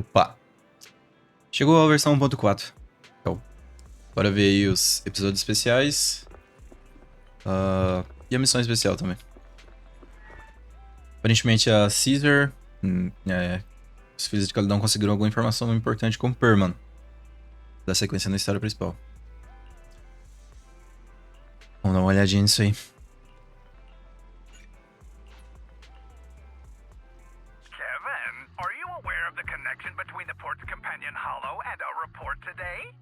Opa! Chegou a versão 1.4. Então, bora ver aí os episódios especiais. E a missão especial também. Aparentemente a Caesar, os filhos de Calidão conseguiram alguma informação importante com Perman, da sequência na história principal. Vamos dar uma olhadinha nisso aí. Kevin, are you aware of the connection between the port's companion Hollow and our report today?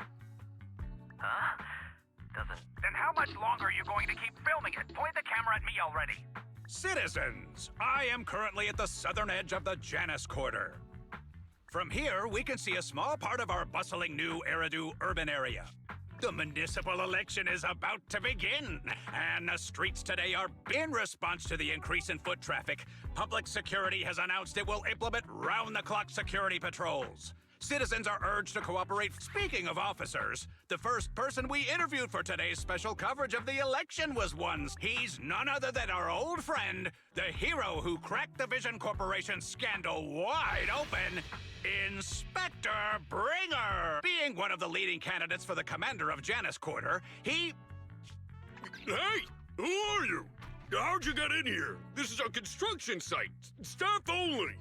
Huh? Doesn't... Then how much longer are you going to keep filming it? Point the camera at me already. Citizens, I am currently at the southern edge of the Janus Quarter. From here, we can see a small part of our bustling new Eridu urban area. The municipal election is about to begin, and the streets today are in response to the increase in foot traffic. Public security has announced it will implement round-the-clock security patrols. Citizens are urged to cooperate. Speaking of officers, the first person we interviewed for today's special coverage of the election was one. He's none other than our old friend, the hero who cracked the Vision Corporation scandal wide open, Inspector Bringer. Being one of the leading candidates for the commander of Janus Quarter, he... Hey! Who are you? How'd you get in here? This is a construction site. Staff only.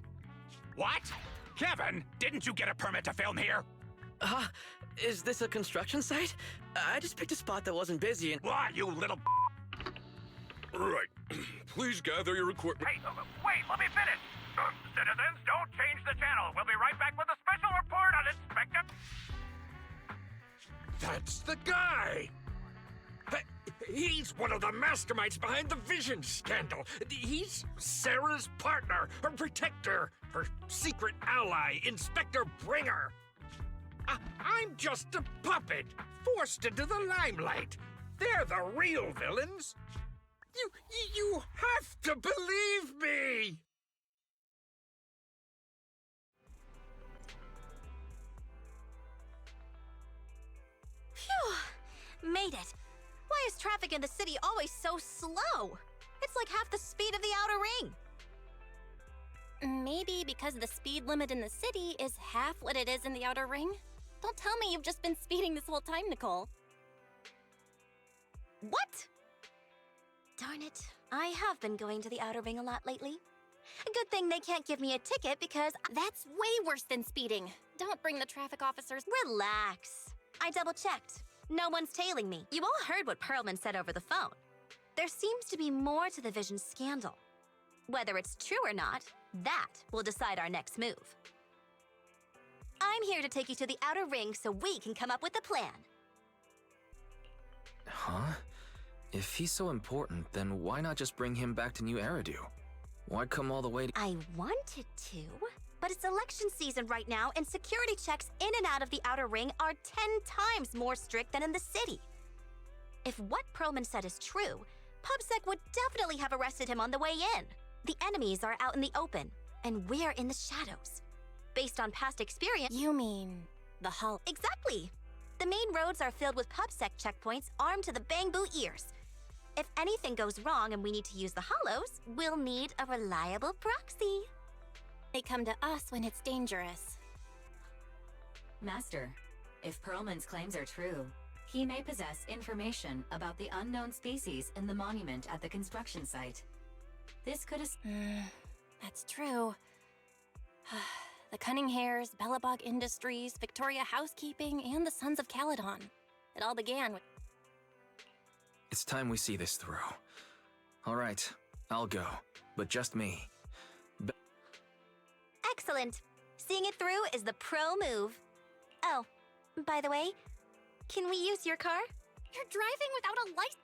What? Kevin, didn't you get a permit to film here? Is this a construction site? I just picked a spot that wasn't busy and— Why, you little... Right. Please gather your equipment. Hey, wait, let me finish. Citizens, don't change the channel. We'll be right back with a special report on Inspector... That's the guy! He's one of the masterminds behind the Vision scandal. He's Sarah's partner, her protector, her secret ally, Inspector Bringer. I'm just a puppet, forced into the limelight. They're the real villains. You have to believe me! Phew! Made it. Why is traffic in the city always so slow? It's like half the speed of the outer ring. Maybe because the speed limit in the city is half what it is in the outer ring? Don't tell me you've just been speeding this whole time, Nicole. What? Darn it. I have been going to the outer ring a lot lately. A good thing they can't give me a ticket because that's way worse than speeding. Don't bring the traffic officers. Relax. I double-checked. No one's tailing me. You all heard what Perlman said over the phone. There seems to be more to the Vision scandal. Whether it's true or not, that will decide our next move. I'm here to take you to the outer ring so we can come up with a plan. Huh? If he's so important, then why not just bring him back to New Eridu? Why come all the way to— I wanted to, but it's election season right now, and security checks in and out of the outer ring are 10 times more strict than in the city. If what Perlman said is true, PubSec would definitely have arrested him on the way in. The enemies are out in the open, and we're in the shadows. Based on past experience— You mean the Hollow? Exactly. The main roads are filled with PubSec checkpoints armed to the bang-boo ears. If anything goes wrong and we need to use the Hollows, we'll need a reliable proxy. They come to us when it's dangerous. Master, if Perlman's claims are true, he may possess information about the unknown species in the monument at the construction site. This could That's true. The Cunning Hares, Bellabog Industries, Victoria Housekeeping, and the Sons of Caledon. It all began with— It's time we see this through. All right, I'll go, but just me. Excellent. Seeing it through is the pro move. Oh, by the way, can we use your car? You're driving without a license.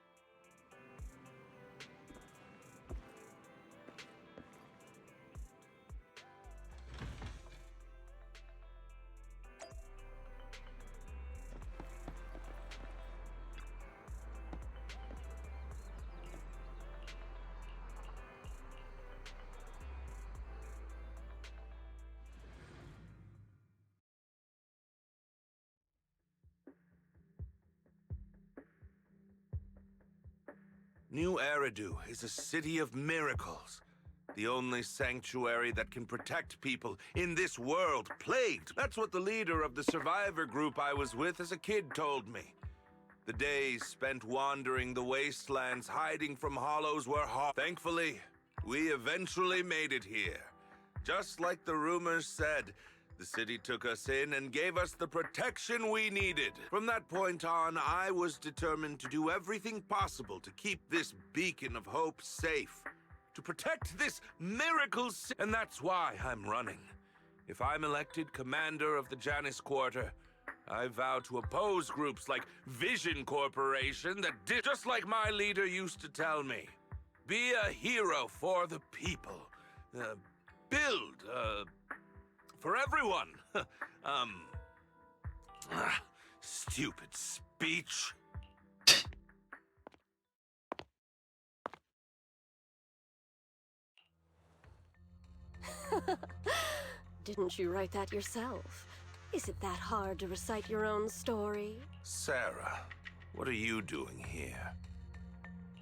New Eridu is a city of miracles. The only sanctuary that can protect people in this world plagued. That's what the leader of the survivor group I was with as a kid told me. The days spent wandering the wastelands, hiding from hollows were hard. Thankfully, we eventually made it here. Just like the rumors said, the city took us in and gave us the protection we needed. From that point on, I was determined to do everything possible to keep this beacon of hope safe. To protect this miracle, and that's why I'm running. If I'm elected commander of the Janus Quarter, I vow to oppose groups like Vision Corporation that did just like my leader used to tell me. Be a hero for the people. Build, for everyone. Stupid speech. Didn't you write that yourself? Is it that hard to recite your own story? Sarah, what are you doing here?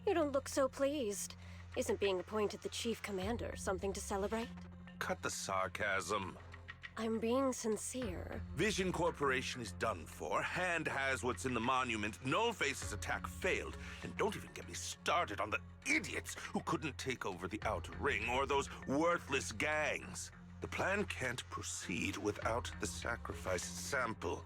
You don't look so pleased. Isn't being appointed the chief commander something to celebrate? Cut the sarcasm. I'm being sincere. Vision Corporation is done for. Hand has what's in the monument. Nullface's attack failed. And don't even get me started on the idiots who couldn't take over the Outer Ring or those worthless gangs. The plan can't proceed without the sacrifice sample.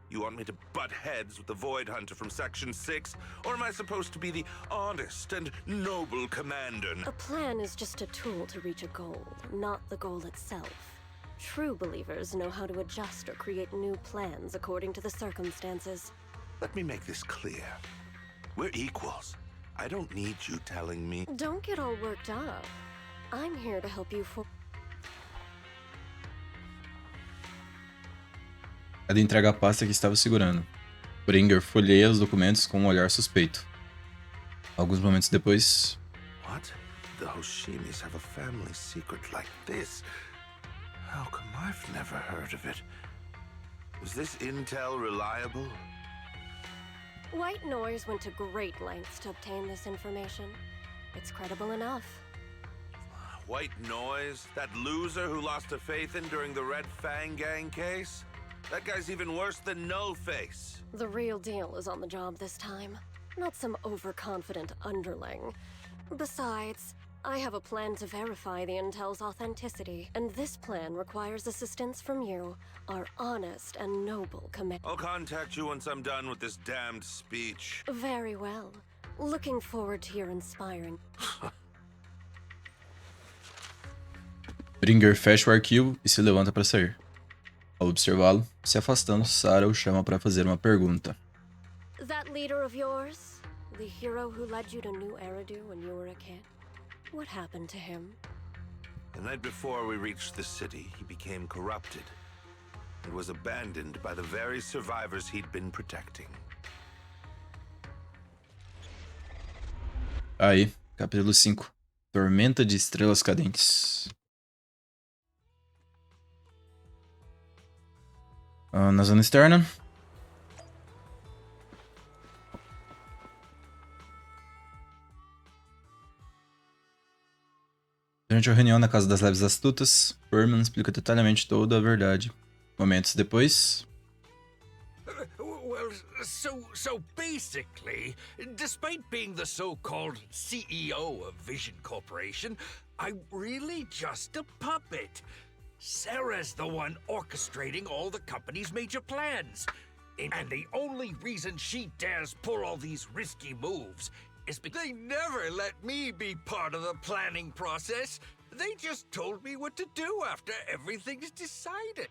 You want me to butt heads with the Void Hunter from Section 6? Or am I supposed to be the honest and noble commander? A plan is just a tool to reach a goal, not the goal itself. True believers know how to adjust or create new plans according to the circumstances. Let me make this clear. We're equals. I don't need you telling me. Don't get all worked up. I'm here to help you Ela entrega a pasta que estava segurando. Bringer folheia os documentos com um olhar suspeito. Alguns momentos depois... What? The Hoshimis have a family secret like this? How come I've never heard of it? Is this intel reliable? White Noise went to great lengths to obtain this information. It's credible enough. White Noise? That loser who lost a faith in during the Red Fang Gang case? That guy's even worse than Nullface. The real deal is on the job this time. Not some overconfident underling. Besides, I have a plan to verify the intel's authenticity, and this plan requires assistance from you, our honest and noble commander. I'll contact you once I'm done with this damned speech. Very well. Looking forward to your inspiring... Bringer fecha o arquivo e se levanta para sair. Ao observá-lo, se afastando, Sarah o chama para fazer uma pergunta. That leader of yours, the hero who led you to New Eridu when you were a kid, what happened to him? The night before we reached the city, he became corrupted and was abandoned by the very survivors he'd been protecting. Aí, capítulo 5. Tormenta de Estrelas Cadentes. Na Zona Externa. Durante a reunião na casa das leves astutas, Perman explica detalhadamente toda a verdade. Momentos depois... Well, so basically, despite being the so-called CEO of Vision Corporation, I'm really just a puppet. Sarah's the one orchestrating all the company's major plans. And the only reason she dares pull all these risky moves is because they never let me be part of the planning process. They just told me what to do after everything's decided.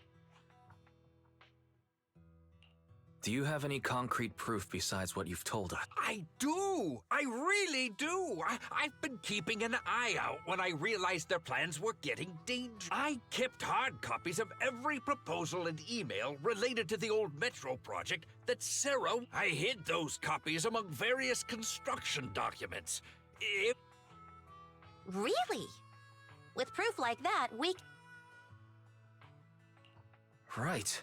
Do you have any concrete proof besides what you've told us? I do! I really do! I've been keeping an eye out when I realized their plans were getting dangerous. I kept hard copies of every proposal and email related to the old Metro project that Sarah... I hid those copies among various construction documents. Really? With proof like that, we... Right.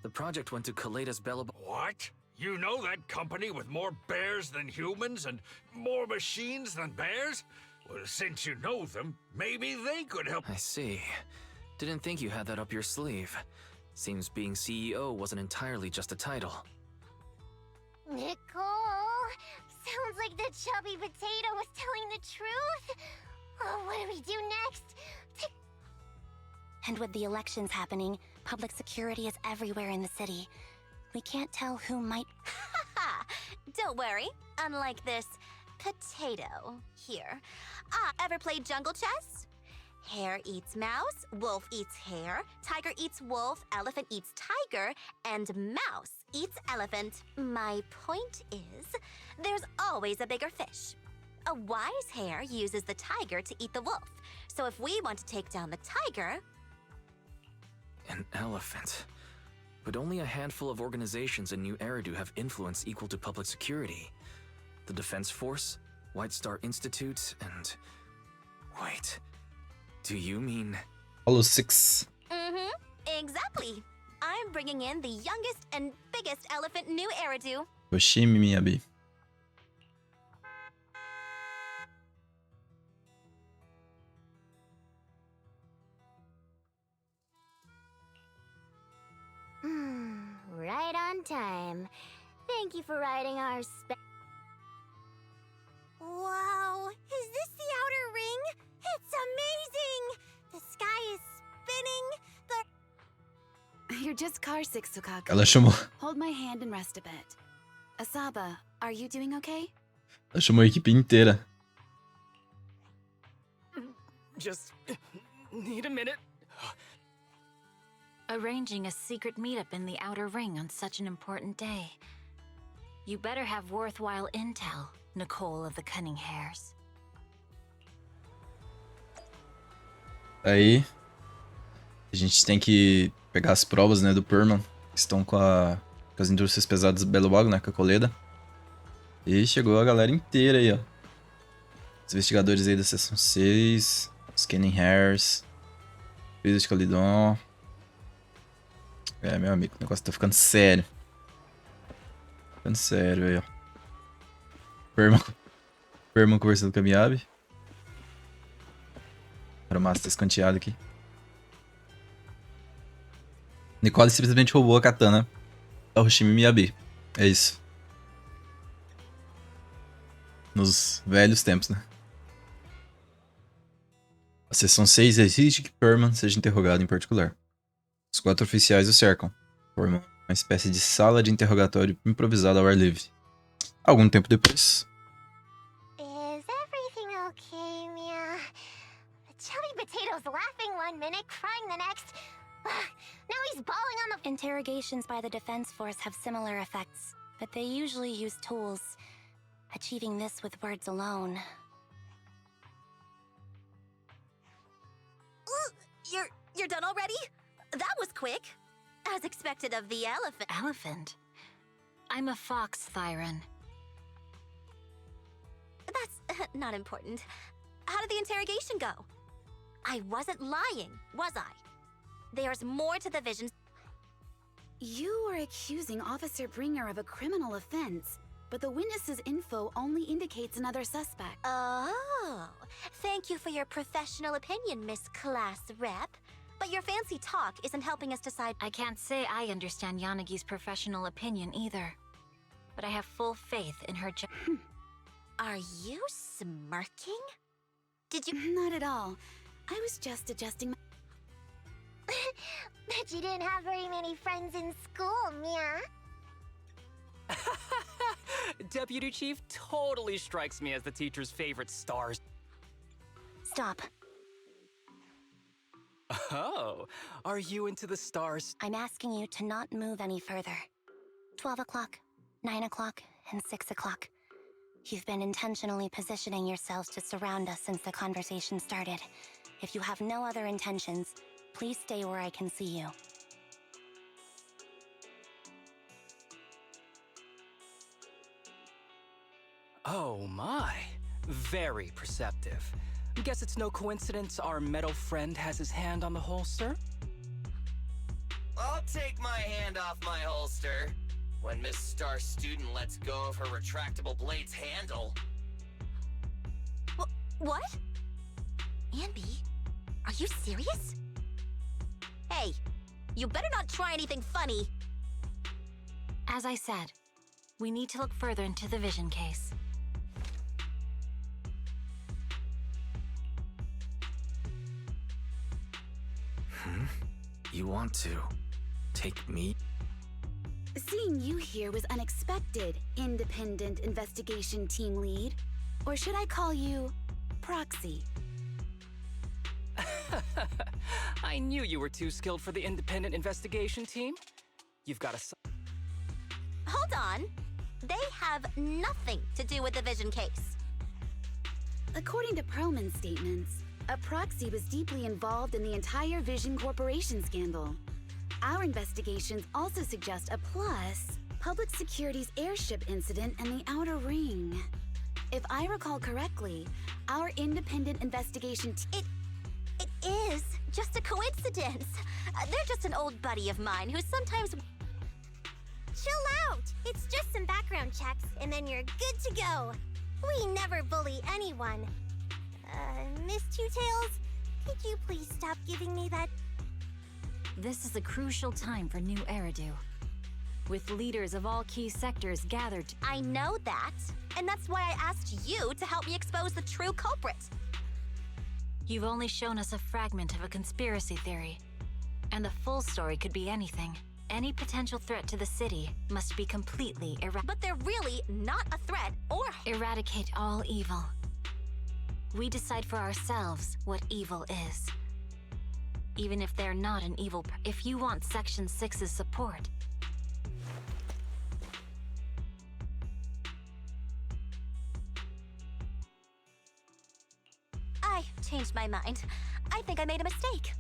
The project went to Kaleda's Bella... What? You know that company with more bears than humans and more machines than bears? Well, since you know them, maybe they could help. I see. Didn't think you had that up your sleeve. Seems being CEO wasn't entirely just a title. Nicole, sounds like the chubby potato was telling the truth. Oh, what do we do next? And with the elections happening, public security is everywhere in the city. We can't tell who might... Don't worry. Unlike this potato here. Ever played jungle chess? Hare eats mouse, wolf eats hare, tiger eats wolf, elephant eats tiger, and mouse eats elephant. My point is, there's always a bigger fish. A wise hare uses the tiger to eat the wolf. So if we want to take down the tiger... An elephant. But only a handful of organizations in New Eridu have influence equal to public security. The Defense Force, White Star Institute, and... Wait. Do you mean... Hollow 6. Exactly. I'm bringing in the youngest and biggest elephant in New Eridu. Miyabi. Right on time. Thank you for riding our Wow, is this the outer ring? It's amazing! The sky is spinning, You're just car sick, Sukaku. Ela chamou... Hold my hand and rest a bit. Asaba, are you doing okay? Ela chamou a equipe inteira. Just need a minute. Arranging a secret meetup in the outer ring on such an important day. You better have worthwhile intel, Nicole of the Cunning Hairs. Aí, a gente tem que pegar as provas, né, do Perman, que estão com as indústrias pesadas do Belo Bago, né, com a Coleda. E chegou a galera inteira aí, ó. Os investigadores aí da Seção 6, os Cunning Hairs, Presos de Calidon. É, meu amigo, o negócio tá ficando sério. Ficando sério aí, ó. Perman conversando com a Miyabi. Para o Master escanteado aqui. Nicole simplesmente roubou a Katana da Hoshimi Miyabi. É isso. Nos velhos tempos, né? A Seção 6 exige que Perman seja interrogado em particular. Os 4 oficiais o cercam, formam uma espécie de sala de interrogatório improvisada ao ar livre. Algum tempo depois... Is everything okay, Mia? The chubby potato's laughing one minute, crying the next. Now he's bawling on the... Interrogations by the Defense Force have similar effects, but they usually use tools. Achieving this with words alone. You're done already? That was quick. As expected of the elephant. Elephant? I'm a fox, Thyron. That's not important. How did the interrogation go? I wasn't lying, was I? There's more to the vision. You were accusing Officer Bringer of a criminal offense, but the witness's info only indicates another suspect. Oh, thank you for your professional opinion, Miss Class Rep. But your fancy talk isn't helping us decide. I can't say I understand Yanagi's professional opinion either. But I have full faith in her Are you smirking? Did you... Not at all. I was just adjusting my... Bet you didn't have very many friends in school, Mia. Deputy Chief totally strikes me as the teacher's favorite stars. Stop. Oh, are you into the stars? I'm asking you to not move any further. 12 o'clock, 9 o'clock, and 6 o'clock. You've been intentionally positioning yourselves to surround us since the conversation started. If you have no other intentions, please stay where I can see you. Oh my, very perceptive. Guess it's no coincidence our metal friend has his hand on the holster? I'll take my hand off my holster when Miss Star Student lets go of her retractable blade's handle. What? Anby, are you serious? Hey, you better not try anything funny. As I said, we need to look further into the vision case. You want to take me? Seeing you here was unexpected, independent investigation team lead. Or should I call you proxy? I knew you were too skilled for the independent investigation team. You've got a... Hold on. They have nothing to do with the vision case. According to Perlman's statements, a proxy was deeply involved in the entire Vision Corporation scandal. Our investigations also suggest a plus, public security's airship incident in the Outer Ring. If I recall correctly, our independent investigation It is just a coincidence. They're just an old buddy of mine who sometimes... Chill out! It's just some background checks, and then you're good to go. We never bully anyone. Miss Two Tails, could you please stop giving me that? This is a crucial time for new Eridu, with leaders of all key sectors gathered. I know that, and that's why I asked you to help me expose the true culprit. You've only shown us a fragment of a conspiracy theory, and the full story could be anything. Any potential threat to the city must be completely But they're really not a threat or... Eradicate all evil. We decide for ourselves what evil is. Even if they're not an evil If you want Section 6's support... I changed my mind. I think I made a mistake.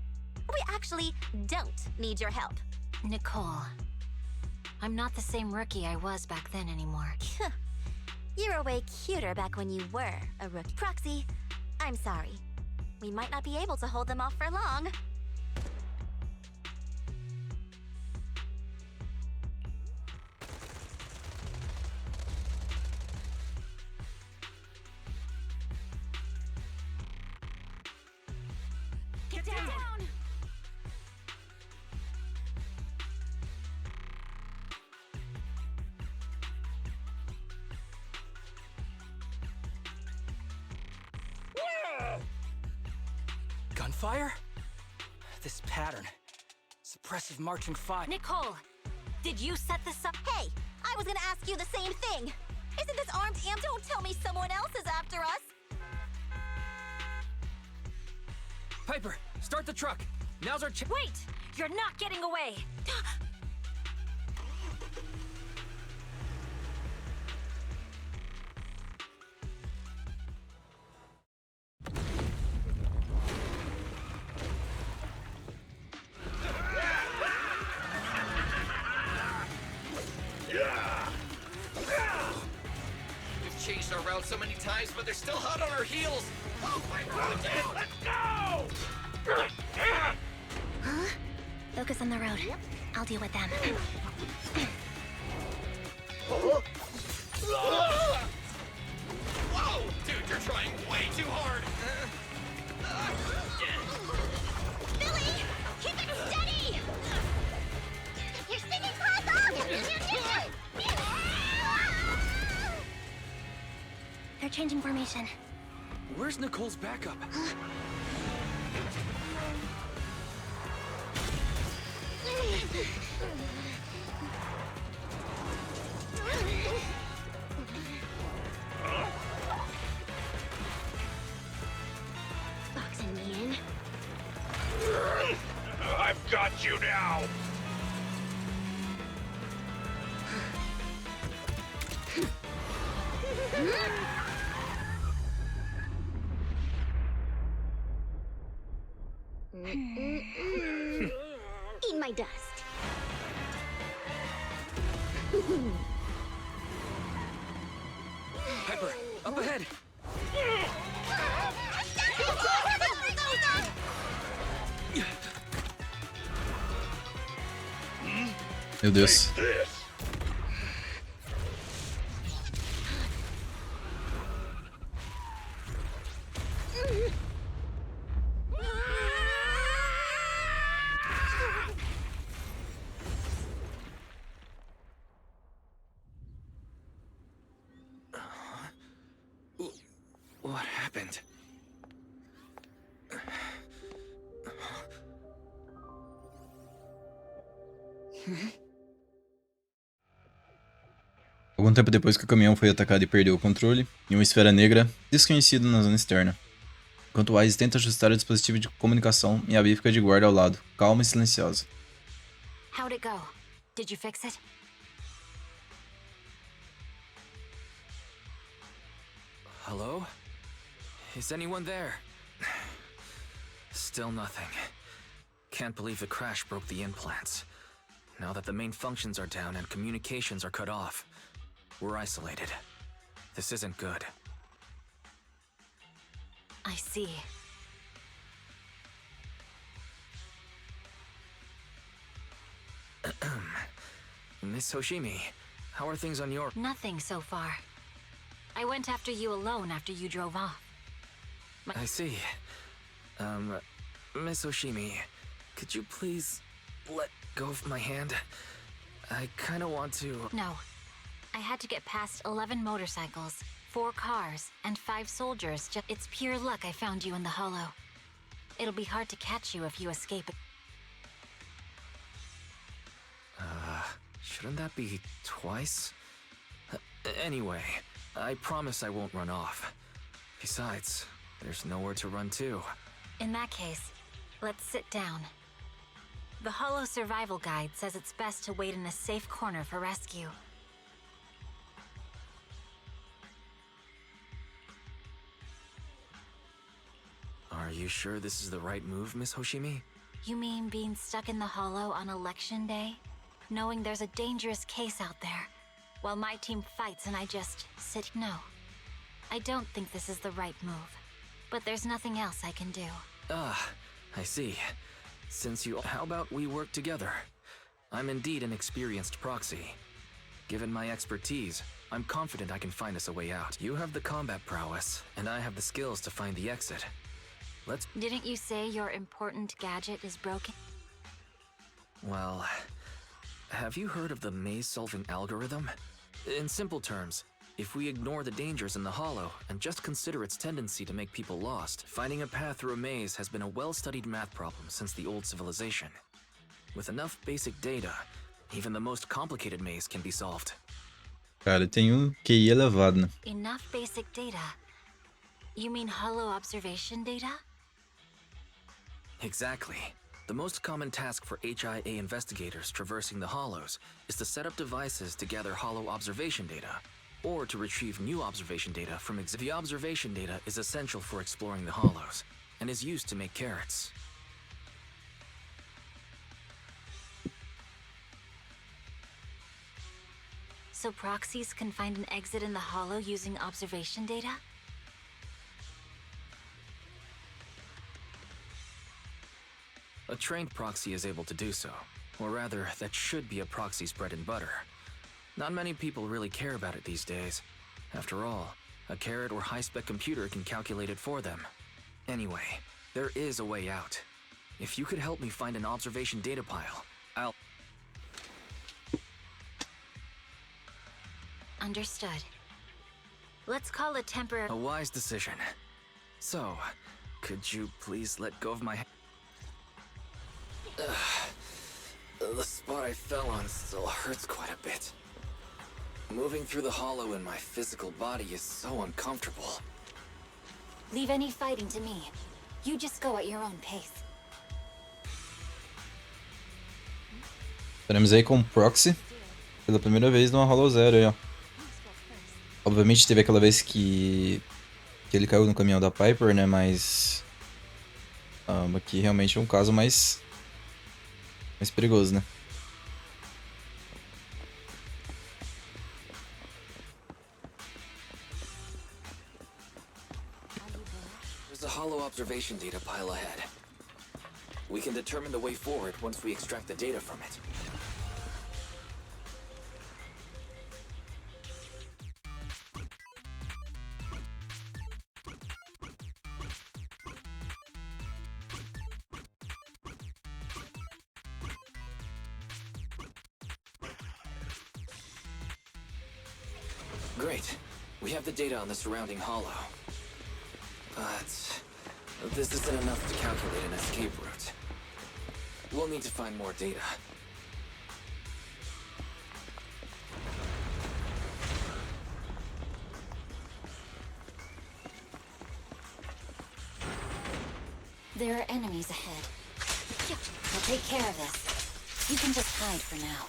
We actually don't need your help. Nicole, I'm not the same rookie I was back then anymore. You were way cuter back when you were a rookie. Proxy, I'm sorry. We might not be able to hold them off for long. Get down! Gunfire? This pattern. Suppressive marching fire. Nicole, did you set this up? Hey, I was gonna ask you the same thing. Isn't this armed amp? Don't tell me someone else is after us. Piper, start the truck. Now's our chance. Wait! You're not getting away! We've changed our route so many times, but they're still hot on our heels. Oh my god! Let's go! Huh? Focus on the road. I'll deal with them. Whoa! Dude, you're trying way too hard! Billy! Keep it steady! You're stinging class off! They're changing formation. Where's Nicole's backup? Boxing me in. I've got you now! Eat my dust. Piper, up ahead! Meu Deus. it. Algum tempo depois que o caminhão foi atacado e perdeu o controle, em uma esfera negra desconhecida na zona externa. Enquanto Wise tenta ajustar o dispositivo de comunicação, Miyabi fica de guarda ao lado, calma e silenciosa. How'd it go? Did you fix it? Hello? Is anyone there? Still nothing. Can't believe the crash broke the implants. Now that the main functions are down and communications are cut off, we're isolated. This isn't good. I see. Miss Hoshimi, how are things on your... Nothing so far. I went after you alone after you drove off. I see. Miss Hoshimi, could you please let go of my hand? I kinda want to... No. I had to get past 11 motorcycles, 4 cars, and 5 soldiers. It's pure luck I found you in the Hollow. It'll be hard to catch you if you escape it. Shouldn't that be twice? Anyway, I promise I won't run off. Besides, there's nowhere to run to. In that case, let's sit down. The Hollow Survival Guide says it's best to wait in a safe corner for rescue. Are you sure this is the right move, Miss Hoshimi? You mean being stuck in the Hollow on election day? Knowing there's a dangerous case out there, while my team fights and I just sit? No. I don't think this is the right move. But there's nothing else I can do. I see. Since you... How about we work together? I'm indeed an experienced proxy. Given my expertise, I'm confident I can find us a way out. You have the combat prowess, and I have the skills to find the exit. Let's... Didn't you say your important gadget is broken? Well... Have you heard of the maze-solving algorithm? In simple terms, if we ignore the dangers in the Hollow and just consider its tendency to make people lost, finding a path through a maze has been a well-studied math problem since the old civilization. With enough basic data, even the most complicated maze can be solved. Cara, tem QI elevado, né? Enough basic data? You mean Hollow observation data? Exactly. The most common task for HIA investigators traversing the Hollows is to set up devices to gather Hollow observation data, or to retrieve new observation data from The observation data is essential for exploring the Hollows, and is used to make carrots. So proxies can find an exit in the Hollow using observation data? A trained proxy is able to do so, or rather, that should be a proxy's bread and butter. Not many people really care about it these days. After all, a carrot or high-spec computer can calculate it for them. Anyway, there is a way out. If you could help me find an observation data pile, I'll... Understood. Let's call it temporary... A wise decision. So, could you please let go of my... The spot I fell on still hurts quite a bit. Moving through the Hollow in my physical body is so uncomfortable. Leave any fighting to me. You just go at your own pace. Estaremos aí com o Proxy pela primeira vez numa Hollow Zero aí, ó. Obviamente teve aquela vez que ele caiu no caminhão da Piper, né, mas aqui realmente é um caso mais perigoso, né? There's a Hollow observation data pile ahead. We can determine the way forward once we extract the data from it. Great. We have the data on the surrounding Hollow. But this isn't enough to calculate an escape route. We'll need to find more data. There are enemies ahead. I'll take care of this. You can just hide for now.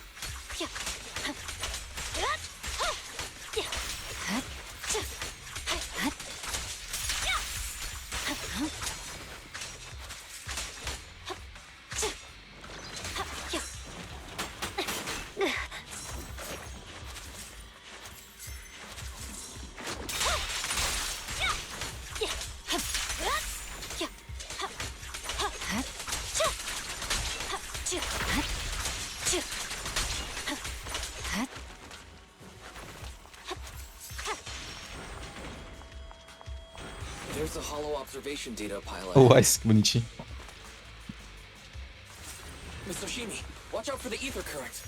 There's a hollow observation data pile Oh, ahead. que bonitinho. Miss Oshimi, watch out for the ether current.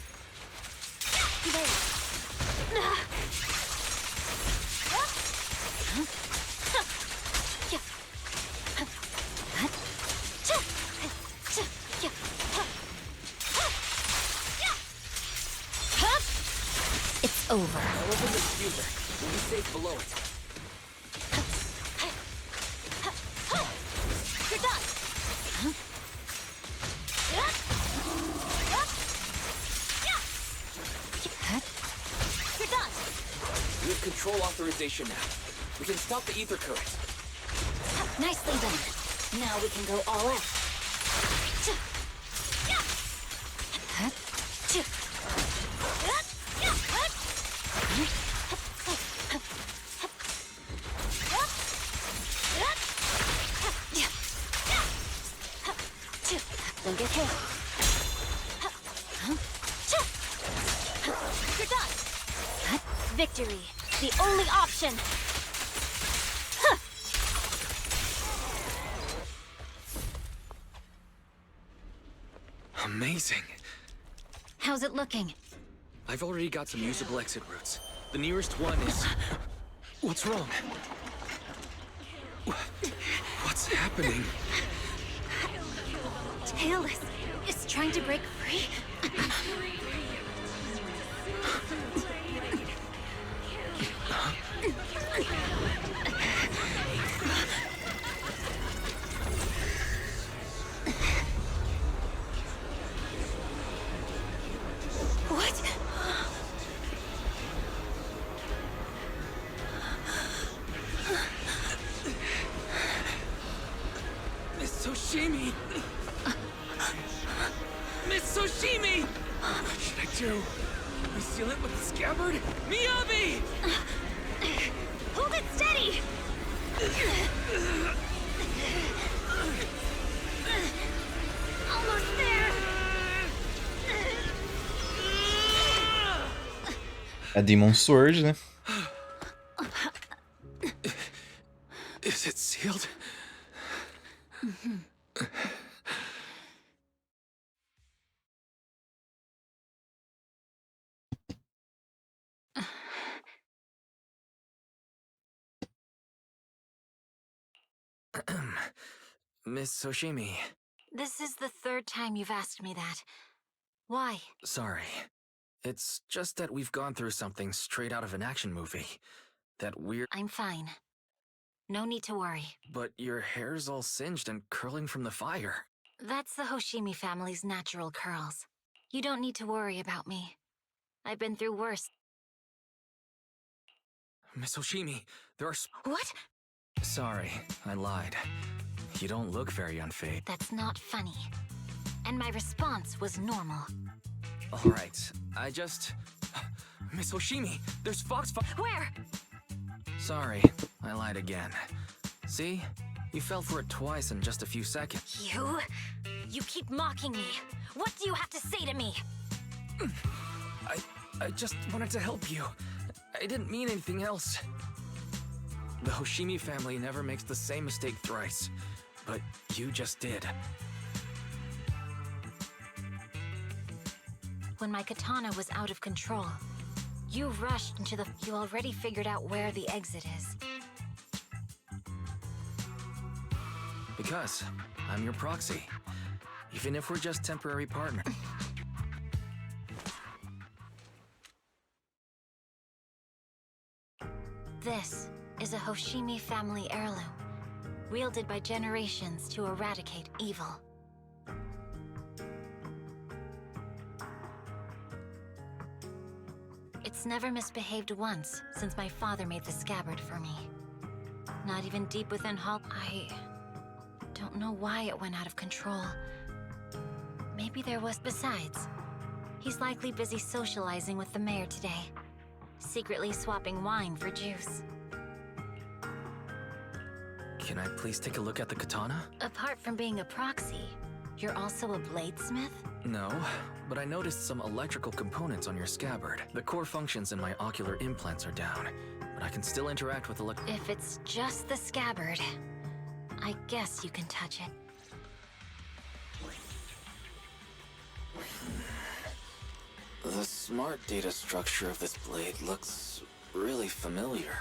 It's over. I'll open the diffuser. We'll be safe below it. You're done. You're done. We have control authorization now. We can stop the ether current. Nicely done. Now we can go all out. Don't get hit. You're done. Victory, the only option. Amazing. How's it looking? I've already got some usable exit routes. The nearest one is... What's wrong? What's happening? Tailless is trying to break free. What? Miss Oshimi! Miss Oshimi! What should I do? We seal it with the scabbard? Miyabi! Hold it steady! Almost there! É Demon Sword, né? Is it sealed? Miss Oshimi. This is the third time you've asked me that. Why? Sorry. It's just that we've gone through something straight out of an action movie. That weird... I'm fine. No need to worry. But your hair's all singed and curling from the fire. That's the Hoshimi family's natural curls. You don't need to worry about me. I've been through worse. Miss Oshimi, there are... What? Sorry, I lied. You don't look very unfazed. That's not funny. And my response was normal. Alright, I just... Miss Oshimi, there's Fox... Where? Sorry, I lied again. See? You fell for it twice in just a few seconds. You keep mocking me. What do you have to say to me? I just wanted to help you. I didn't mean anything else. The Hoshimi family never makes the same mistake thrice. But you just did. When my katana was out of control, you rushed into the... You already figured out where the exit is. because I'm your proxy. Even if we're just temporary partners. This is a Hoshimi family heirloom, wielded by generations to eradicate evil. It's never misbehaved once since my father made the scabbard for me. Not even deep within Hollow. I don't know why it went out of control. Maybe there was. Besides, he's likely busy socializing with the mayor today, secretly swapping wine for juice. Can I please take a look at the katana? Apart from being a proxy, you're also a bladesmith? No, but I noticed some electrical components on your scabbard. The core functions in my ocular implants are down, but I can still interact with If it's just the scabbard, I guess you can touch it. The smart data structure of this blade looks really familiar.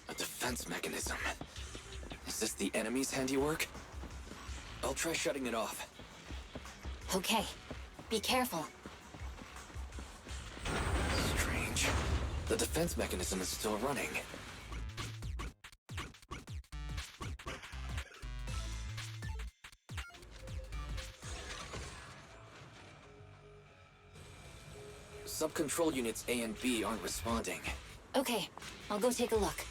A defense mechanism. Is this the enemy's handiwork? I'll try shutting it off. Okay, be careful. Strange. The defense mechanism is still running. Sub-control units A and B aren't responding. Okay, I'll go take a look.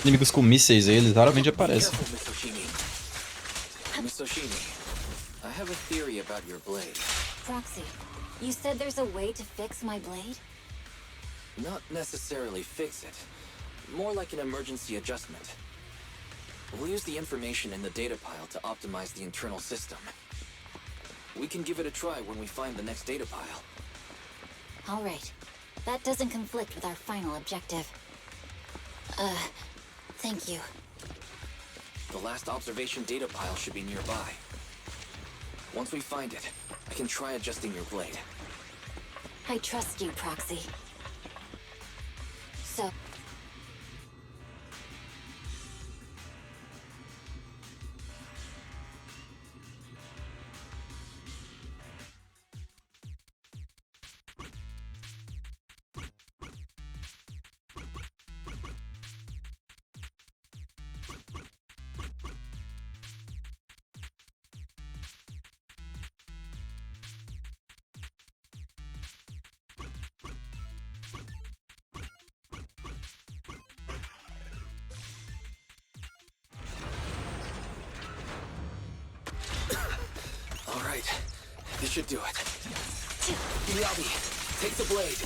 Inimigos com mísseis aí, eles raramente aparecem. Miss Oshimi, I have a theory about your blade. Proxy, you said there's a way to fix my blade? Not necessarily fix it. More like an emergency adjustment. We'll use the information in the data pile to optimize the internal system. We can give it a try when we find the next data pile. All right. That doesn't conflict with our final objective. Thank you. The last observation data pile should be nearby. Once we find it, I can try adjusting your blade. I trust you, Proxy. So... Alright, this should do it. Miyabi, take the blade.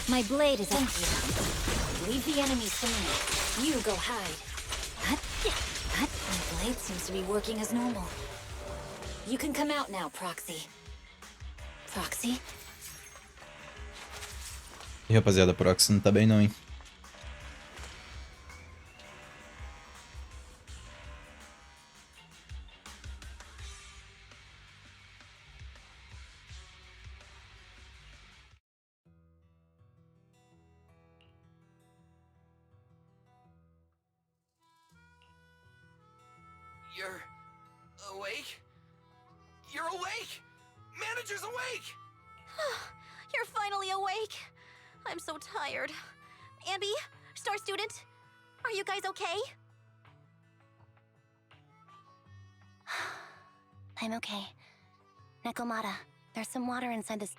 My blade is empty. Leave the enemies to me. You go hide. My blade seems to be working as normal. You can come out now, Proxy. Proxy? E rapaziada, Proxy não tá bem não, hein? You're awake? You're awake! Manager's awake! You're finally awake. I'm so tired. Ambi, Star Student, are you guys okay? I'm okay. Nekomata, there's some water inside this.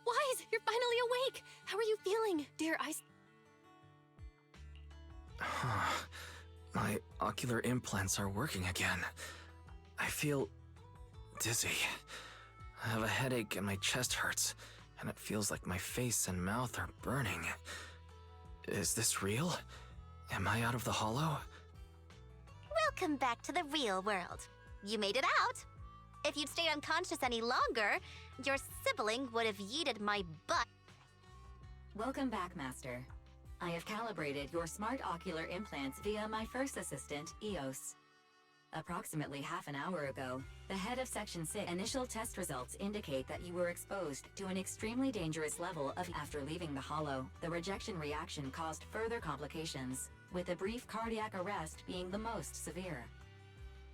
Wise, you're finally awake! How are you feeling, dear Ice? My ocular implants are working again. I feel dizzy. I have a headache and my chest hurts, and it feels like my face and mouth are burning. Is this real? Am I out of the hollow? Welcome back to the real world. You made it out. If you'd stayed unconscious any longer, your sibling would have yeeted my butt. Welcome back, Master. I have calibrated your smart ocular implants via my first assistant, EOS. Approximately half an hour ago, the head of Section 6 initial test results indicate that you were exposed to an extremely dangerous level of after leaving the hollow. The rejection reaction caused further complications, with a brief cardiac arrest being the most severe.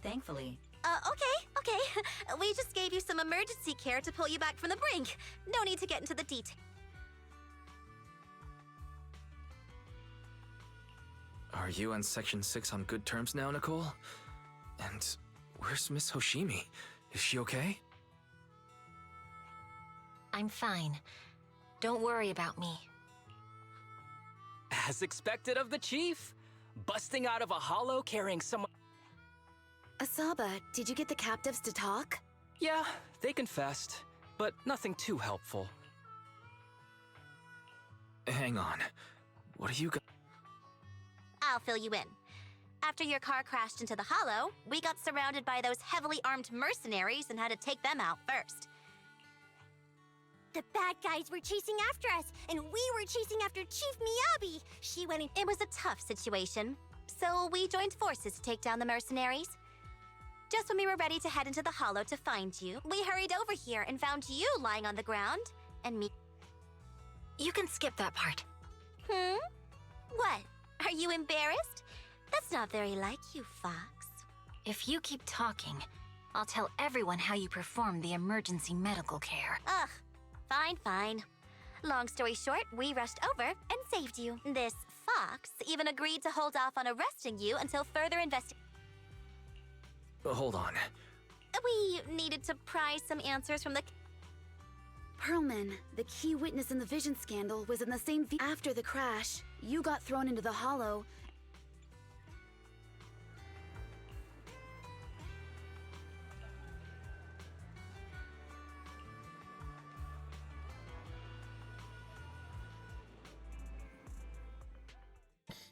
Thankfully, Okay. We just gave you some emergency care to pull you back from the brink. No need to get into the details. Are you and Section 6 on good terms now, Nicole? And where's Miss Hoshimi? Is she okay? I'm fine. Don't worry about me. As expected of the chief, busting out of a hollow carrying someone. Asaba, did you get the captives to talk? Yeah, they confessed, but nothing too helpful. Hang on. What are you guys? I'll fill you in. After your car crashed into the hollow, we got surrounded by those heavily armed mercenaries and had to take them out first. The bad guys were chasing after us, and we were chasing after Chief Miyabi. She went in. It was a tough situation, so we joined forces to take down the mercenaries. Just when we were ready to head into the hollow to find you, we hurried over here and found you lying on the ground, and me. You can skip that part. What? Are you embarrassed? That's not very like you, Fox. If you keep talking, I'll tell everyone how you performed the emergency medical care. Ugh, fine. Long story short, we rushed over and saved you. This Fox even agreed to hold off on arresting you until further investigation. Hold on. We needed to pry some answers from the... Perlman, the key witness in the Vision scandal, was in the same after the crash. You got thrown into the hollow.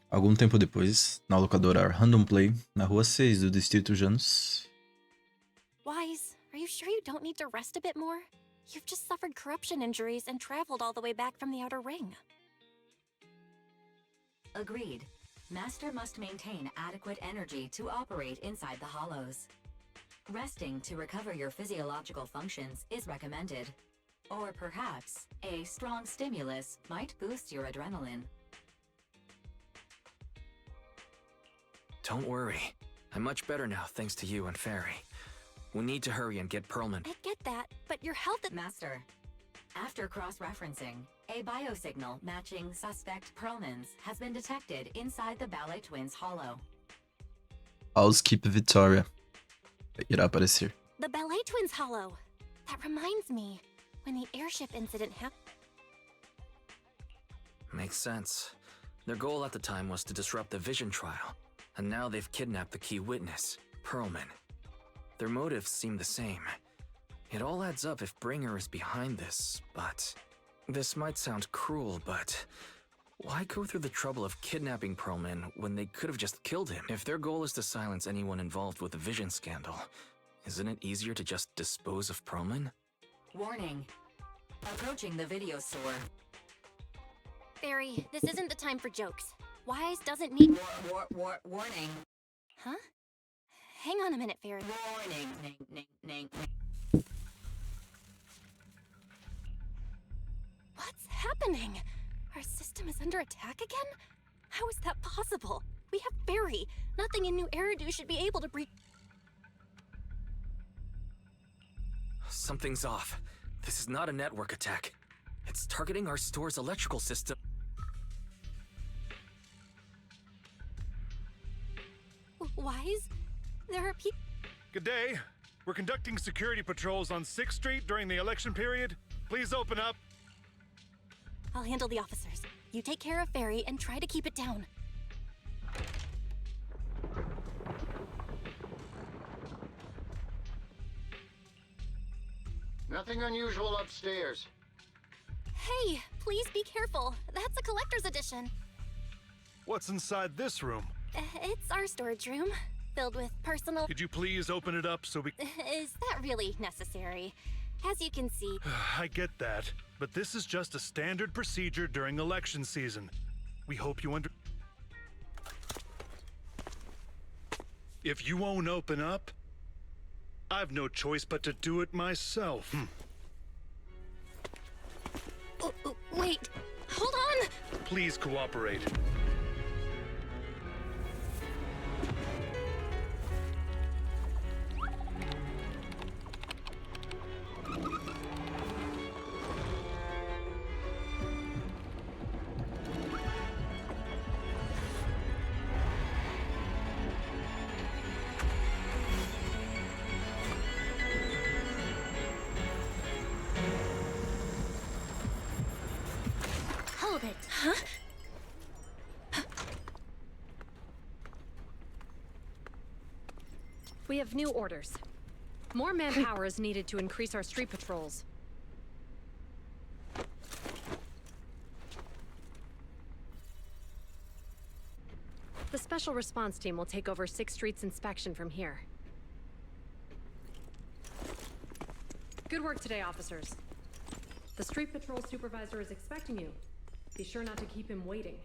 Algum tempo depois, na locadora Random Play, na rua 6 do distrito Janus. Wise, are you sure you don't need to rest a bit more? You've just suffered corruption injuries and traveled all the way back from the Outer Ring. agreed. Master must maintain adequate energy to operate inside the hollows. Resting to recover your physiological functions is recommended. Or perhaps, a strong stimulus might boost your adrenaline. Don't worry. I'm much better now thanks to you and Fairy. We need to hurry and get Perlman. I get that, but your health... Master, after cross-referencing, a biosignal matching suspect Perlman's has been detected inside the Ballet Twins hollow. Housekeep Victoria. Irá aparecer. The Ballet Twins hollow. That reminds me, when the airship incident happened... Makes sense. Their goal at the time was to disrupt the Vision trial, and now they've kidnapped the key witness, Perlman. Their motives seem the same. It all adds up if Bringer is behind this, but... This might sound cruel, but... Why go through the trouble of kidnapping Perlman when they could have just killed him? If their goal is to silence anyone involved with the Vision scandal, isn't it easier to just dispose of Perlman? Warning. Approaching the video store. Fairy, this isn't the time for jokes. Wise doesn't need... Warning. Huh? Hang on a minute, Fairy. Warning. What's happening? Our system is under attack again? How is that possible? We have Fairy. Nothing in New Eridu should be able to breach... Something's off. This is not a network attack. It's targeting our store's electrical system. Wise? There are people... Good day. We're conducting security patrols on 6th Street during the election period. Please open up. I'll handle the officers. You take care of Fairy and try to keep it down. Nothing unusual upstairs. Hey, please be careful. That's a collector's edition. What's inside this room? It's our storage room, filled with personal... Could you please open it up so we... Is that really necessary? As you can see... I get that, but this is just a standard procedure during election season. We hope you If you won't open up, I've no choice but to do it myself. Wait, hold on! Please cooperate. Hold it. Huh? We have new orders. More manpower is needed to increase our street patrols. The Special Response Team will take over 6th Street's inspection from here. Good work today, officers. The street patrol supervisor is expecting you. Be sure not to keep him waiting.